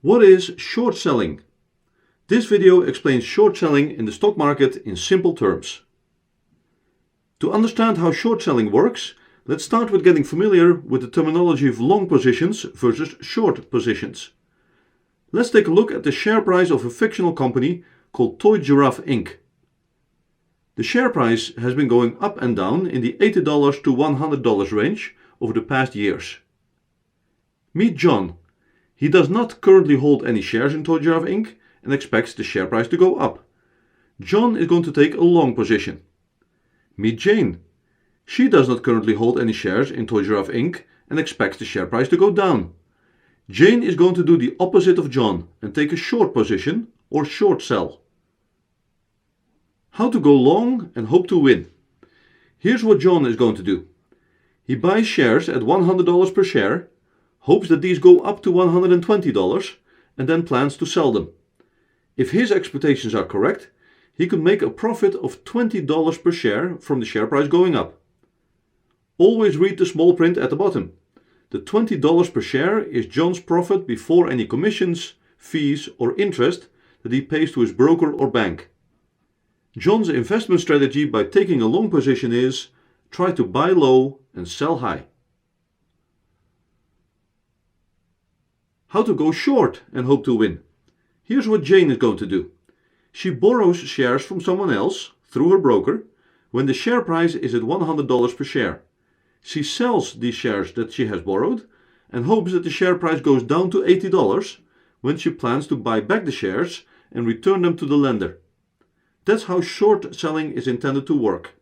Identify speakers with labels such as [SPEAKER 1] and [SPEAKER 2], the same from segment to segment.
[SPEAKER 1] What is short selling? This video explains short selling in the stock market in simple terms. To understand how short selling works, let's start with getting familiar with the terminology of long positions versus short positions. Let's take a look at the share price of a fictional company called Toy Giraffe Inc. The share price has been going up and down in the $80 to $100 range over the past years. Meet John. He does not currently hold any shares in Toy Giraffe Inc. and expects the share price to go up. John is going to take a long position. Meet Jane. She does not currently hold any shares in Toy Giraffe Inc. and expects the share price to go down. Jane is going to do the opposite of John and take a short position or short sell. How to go long and hope to win. Here's what John is going to do. He buys shares at $100 per share, hopes that these go up to $120, and then plans to sell them. If his expectations are correct, he could make a profit of $20 per share from the share price going up. Always read the small print at the bottom. The $20 per share is John's profit before any commissions, fees, or interest that he pays to his broker or bank. John's investment strategy by taking a long position is try to buy low and sell high. How to go short and hope to win. Here's what Jane is going to do. She borrows shares from someone else through her broker when the share price is at $100 per share. She sells these shares that she has borrowed and hopes that the share price goes down to $80 when she plans to buy back the shares and return them to the lender. That's how short selling is intended to work.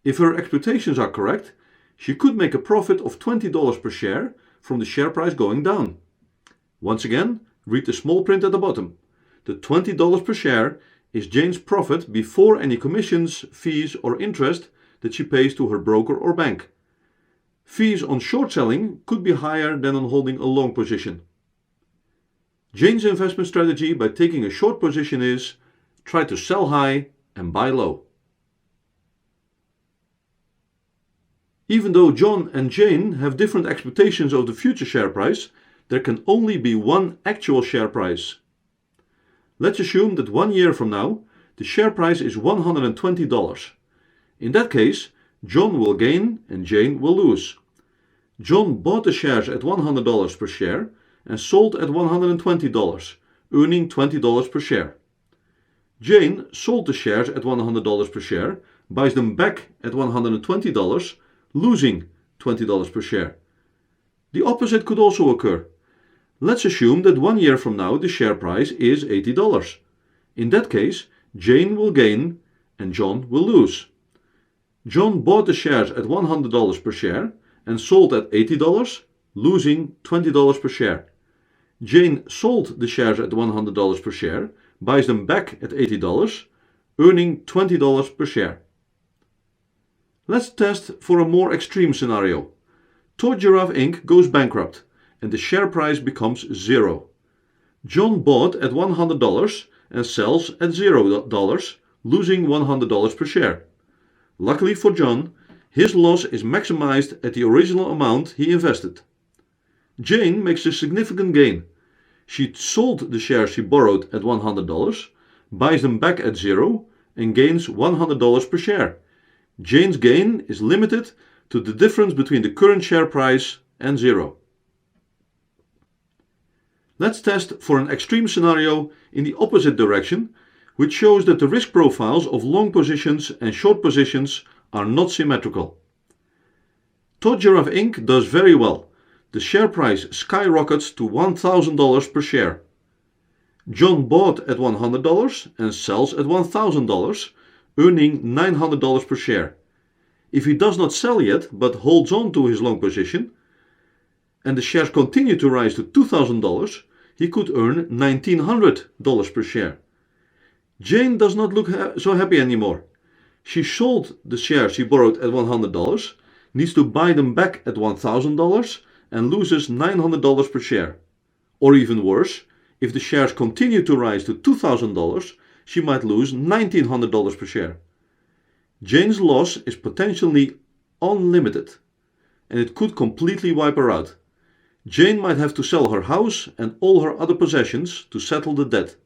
[SPEAKER 1] If her expectations are correct, she could make a profit of $20 per share from the share price going down. Once again, read the small print at the bottom. The $20 per share is Jane's profit before any commissions, fees, or interest that she pays to her broker or bank. Fees on short selling could be higher than on holding a long position. Jane's investment strategy by taking a short position is try to sell high and buy low. Even though John and Jane have different expectations of the future share price, there can only be one actual share price. Let's assume that 1 year from now, the share price is $120. In that case, John will gain and Jane will lose. John bought the shares at $100 per share and sold at $120, earning $20 per share. Jane sold the shares at $100 per share, buys them back at $120, losing $20 per share. The opposite could also occur. Let's assume that 1 year from now the share price is $80. In that case, Jane will gain and John will lose. John bought the shares at $100 per share and sold at $80, losing $20 per share. Jane sold the shares at $100 per share, buys them back at $80, earning $20 per share. Let's test for a more extreme scenario. Toy Giraffe Inc. goes bankrupt and the share price becomes zero. John bought at $100 and sells at $0, losing $100 per share. Luckily for John, his loss is maximized at the original amount he invested. Jane makes a significant gain. She sold the shares she borrowed at $100, buys them back at $0, and gains $100 per share. Jane's gain is limited to the difference between the current share price and $0. Let's test for an extreme scenario in the opposite direction, which shows that the risk profiles of long positions and short positions are not symmetrical. Toy Giraffe Inc. does very well. The share price skyrockets to $1,000 per share. John bought at $100 and sells at $1,000, earning $900 per share. If he does not sell yet but holds on to his long position, and the shares continue to rise to $2,000, he could earn $1,900 per share. Jane does not look so happy anymore. She sold the shares she borrowed at $100, needs to buy them back at $1,000, and loses $900 per share. Or even worse, if the shares continue to rise to $2,000, she might lose $1,900 per share. Jane's loss is potentially unlimited, and it could completely wipe her out. Jane might have to sell her house and all her other possessions to settle the debt.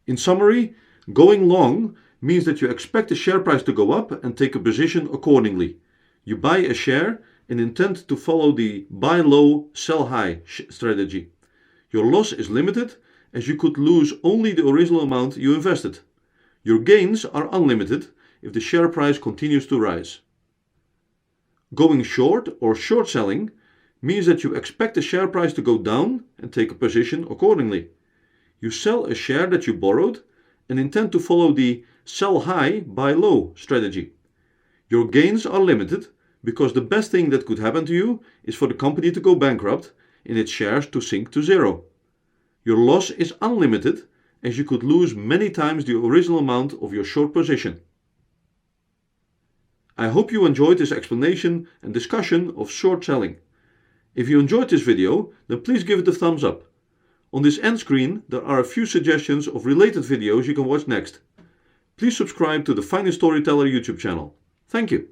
[SPEAKER 1] In summary, going long means that you expect the share price to go up and take a position accordingly. You buy a share and intend to follow the buy low, sell high strategy. Your loss is limited as you could lose only the original amount you invested. Your gains are unlimited if the share price continues to rise. Going short or short selling means that you expect the share price to go down and take a position accordingly. You sell a share that you borrowed and intend to follow the sell high, buy low strategy. Your gains are limited because the best thing that could happen to you is for the company to go bankrupt and its shares to sink to zero. Your loss is unlimited as you could lose many times the original amount of your short position. I hope you enjoyed this explanation and discussion of short selling. If you enjoyed this video, then please give it a thumbs up. On this end screen, there are a few suggestions of related videos you can watch next. Please subscribe to the Finance Storyteller YouTube channel. Thank you.